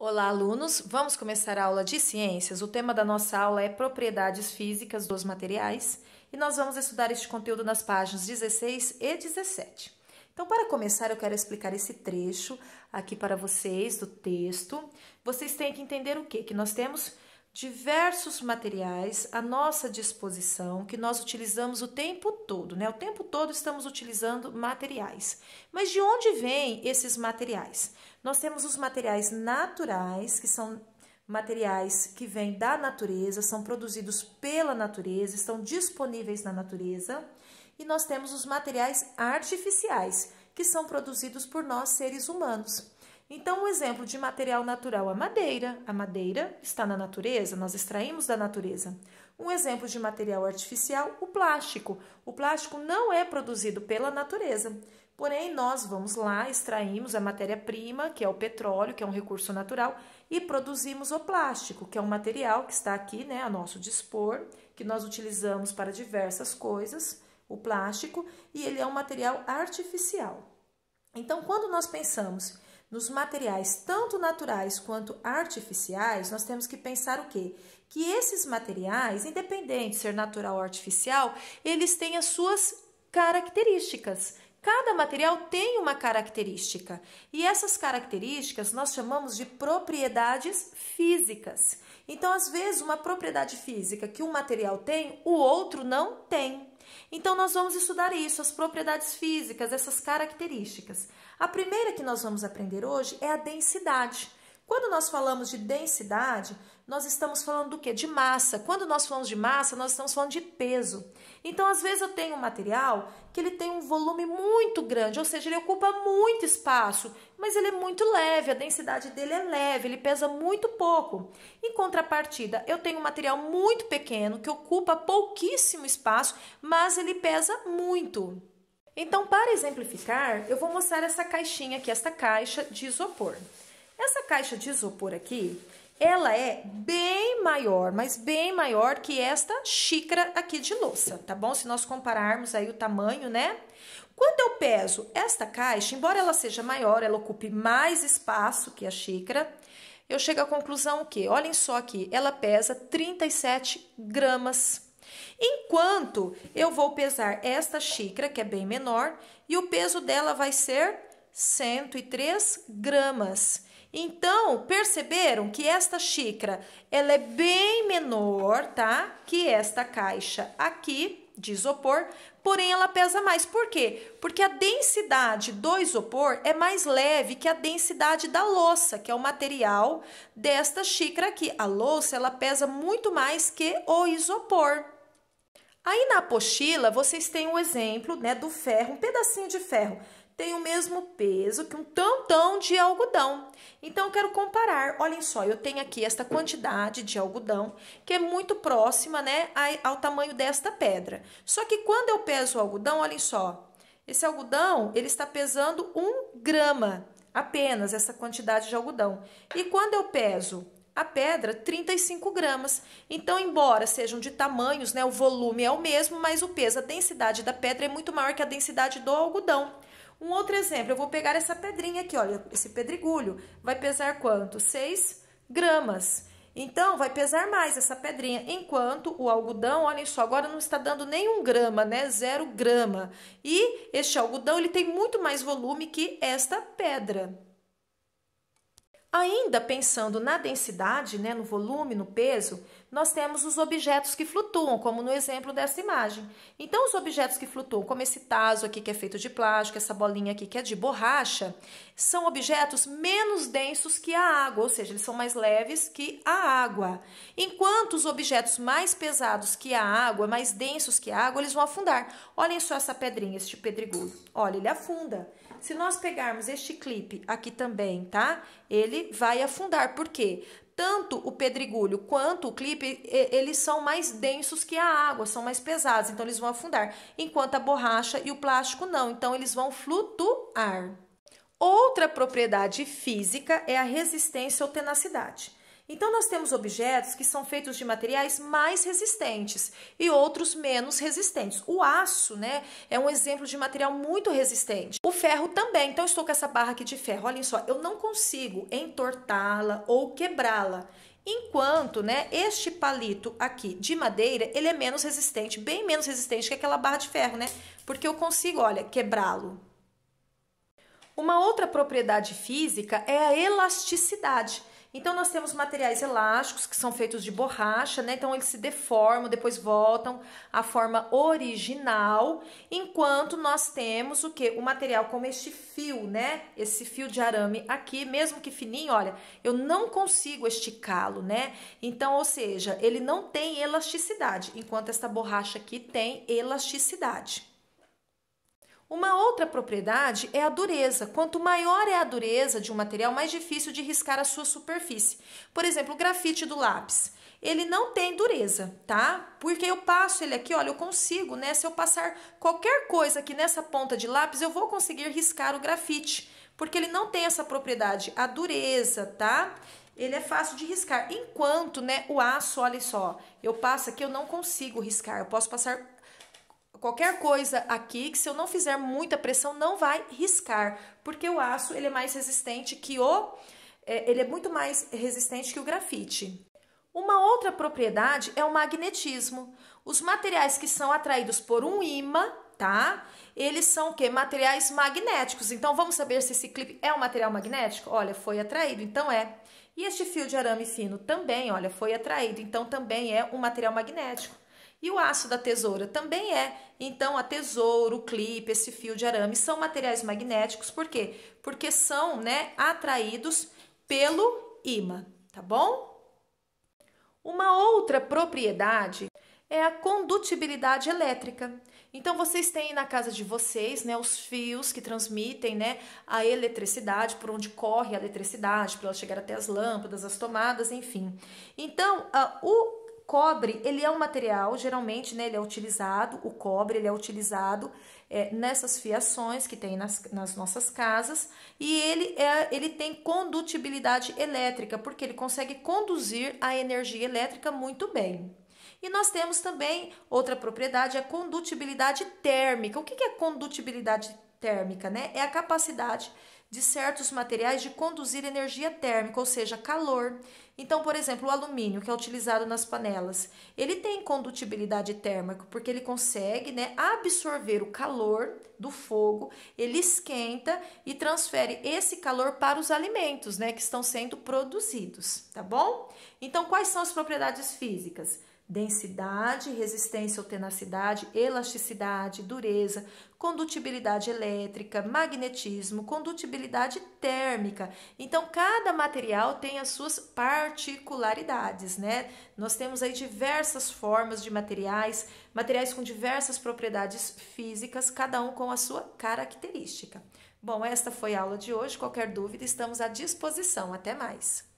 Olá, alunos! Vamos começar a aula de ciências. O tema da nossa aula é propriedades físicas dos materiais e nós vamos estudar este conteúdo nas páginas 16 e 17. Então, para começar, eu quero explicar esse trecho aqui para vocês do texto. Vocês têm que entender o quê? Que nós temos diversos materiais à nossa disposição que nós utilizamos o tempo todo, né? O tempo todo estamos utilizando materiais. Mas de onde vêm esses materiais? Nós temos os materiais naturais, que são materiais que vêm da natureza, são produzidos pela natureza, estão disponíveis na natureza. E nós temos os materiais artificiais, que são produzidos por nós, seres humanos. Então, um exemplo de material natural, a madeira. A madeira está na natureza, nós extraímos da natureza. Um exemplo de material artificial, o plástico. O plástico não é produzido pela natureza, porém, nós vamos lá, extraímos a matéria-prima, que é o petróleo, que é um recurso natural, e produzimos o plástico, que é um material que está aqui, né, a nosso dispor, que nós utilizamos para diversas coisas, o plástico, e ele é um material artificial. Então, quando nós pensamos nos materiais tanto naturais quanto artificiais, nós temos que pensar o quê? Que esses materiais, independente de ser natural ou artificial, eles têm as suas características. Cada material tem uma característica e essas características nós chamamos de propriedades físicas. Então, às vezes, uma propriedade física que um material tem, o outro não tem. Então, nós vamos estudar isso, as propriedades físicas, essas características. A primeira que nós vamos aprender hoje é a densidade. Quando nós falamos de densidade, nós estamos falando do quê? De massa. Quando nós falamos de massa, nós estamos falando de peso. Então, às vezes eu tenho um material que ele tem um volume muito grande, ou seja, ele ocupa muito espaço, mas ele é muito leve, a densidade dele é leve, ele pesa muito pouco. Em contrapartida, eu tenho um material muito pequeno que ocupa pouquíssimo espaço, mas ele pesa muito. Então, para exemplificar, eu vou mostrar essa caixinha aqui, essa caixa de isopor. Essa caixa de isopor aqui, ela é bem maior, mas bem maior que esta xícara aqui de louça, tá bom? Se nós compararmos aí o tamanho, né? Quando eu peso esta caixa, embora ela seja maior, ela ocupe mais espaço que a xícara, eu chego à conclusão que, olhem só aqui, ela pesa 37 gramas. Enquanto eu vou pesar esta xícara, que é bem menor, e o peso dela vai ser 103 gramas. Então, perceberam que esta xícara, ela é bem menor, tá? Que esta caixa aqui de isopor, porém ela pesa mais. Por quê? Porque a densidade do isopor é mais leve que a densidade da louça, que é o material desta xícara aqui. A louça, ela pesa muito mais que o isopor. Aí na apostila, vocês têm o exemplo, né, do ferro, um pedacinho de ferro. Tem o mesmo peso que um tantão de algodão. Então, eu quero comparar. Olhem só, eu tenho aqui esta quantidade de algodão, que é muito próxima, né, ao tamanho desta pedra. Só que quando eu peso o algodão, olhem só, esse algodão, ele está pesando 1 grama, apenas essa quantidade de algodão. E quando eu peso a pedra, 35 gramas. Então, embora sejam de tamanhos, né, o volume é o mesmo, mas o peso, a densidade da pedra é muito maior que a densidade do algodão. Um outro exemplo, eu vou pegar essa pedrinha aqui, olha, esse pedregulho, vai pesar quanto? 6 gramas. Então, vai pesar mais essa pedrinha, enquanto o algodão, olhem só, agora não está dando nem 1 grama, né? 0 grama. E este algodão, ele tem muito mais volume que esta pedra. Ainda pensando na densidade, né, no volume, no peso, nós temos os objetos que flutuam, como no exemplo dessa imagem. Então, os objetos que flutuam, como esse taso aqui que é feito de plástico, essa bolinha aqui que é de borracha, são objetos menos densos que a água, ou seja, eles são mais leves que a água. Enquanto os objetos mais pesados que a água, mais densos que a água, eles vão afundar. Olhem só essa pedrinha, este pedregulho. Olha, ele afunda. Se nós pegarmos este clipe aqui também, tá? Ele vai afundar. Por quê? Tanto o pedregulho quanto o clipe, eles são mais densos que a água, são mais pesados, então eles vão afundar. Enquanto a borracha e o plástico não, então eles vão flutuar. Outra propriedade física é a resistência ou tenacidade. Então, nós temos objetos que são feitos de materiais mais resistentes e outros menos resistentes. O aço, né, é um exemplo de material muito resistente. O ferro também. Então, eu estou com essa barra aqui de ferro. Olhem só, eu não consigo entortá-la ou quebrá-la. Enquanto, né, este palito aqui de madeira, ele é menos resistente, bem menos resistente que aquela barra de ferro, né? Porque eu consigo, olha, quebrá-lo. Uma outra propriedade física é a elasticidade. Então, nós temos materiais elásticos que são feitos de borracha, né? Então, eles se deformam, depois voltam à forma original, enquanto nós temos o quê? O material como este fio, né? Esse fio de arame aqui, mesmo que fininho, olha, eu não consigo esticá-lo, né? Então, ou seja, ele não tem elasticidade, enquanto esta borracha aqui tem elasticidade. Uma outra propriedade é a dureza. Quanto maior é a dureza de um material, mais difícil de riscar a sua superfície. Por exemplo, o grafite do lápis. Ele não tem dureza, tá? Porque eu passo ele aqui, olha, eu consigo, né? Se eu passar qualquer coisa aqui nessa ponta de lápis, eu vou conseguir riscar o grafite. Porque ele não tem essa propriedade, a dureza, tá? Ele é fácil de riscar. Enquanto, né, o aço, olha só, eu passo aqui, eu não consigo riscar. Eu posso passar qualquer coisa aqui que se eu não fizer muita pressão não vai riscar, porque o aço ele é mais resistente que ele é muito mais resistente que o grafite. Uma outra propriedade é o magnetismo. Os materiais que são atraídos por um ímã, tá? Eles são o quê? Materiais magnéticos. Então vamos saber se esse clipe é um material magnético? Olha, foi atraído, então é. E este fio de arame fino também, olha, foi atraído, então também é um material magnético. E o aço da tesoura também é. Então, a tesoura, o clipe, esse fio de arame são materiais magnéticos. Por quê? Porque são, né, atraídos pelo ímã, tá bom? Uma outra propriedade é a condutibilidade elétrica. Então, vocês têm na casa de vocês, né, os fios que transmitem, né, a eletricidade, por onde corre a eletricidade, para ela chegar até as lâmpadas, as tomadas, enfim. Então, o cobre, ele é um material, geralmente, né, ele é utilizado, o cobre, ele é utilizado nessas fiações que tem nas nossas casas, e ele tem condutibilidade elétrica, porque ele consegue conduzir a energia elétrica muito bem. E nós temos também outra propriedade, a condutibilidade térmica. O que é condutibilidade térmica, né? É a capacidade de certos materiais de conduzir energia térmica, ou seja, calor. Então, por exemplo, o alumínio, que é utilizado nas panelas, ele tem condutibilidade térmica, porque ele consegue, né, absorver o calor do fogo, ele esquenta e transfere esse calor para os alimentos, né, que estão sendo produzidos, tá bom? Então, quais são as propriedades físicas? Densidade, resistência ou tenacidade, elasticidade, dureza, condutibilidade elétrica, magnetismo, condutibilidade térmica. Então, cada material tem as suas particularidades, né? Nós temos aí diversas formas de materiais com diversas propriedades físicas, cada um com a sua característica. Bom, esta foi a aula de hoje. Qualquer dúvida, estamos à disposição. Até mais!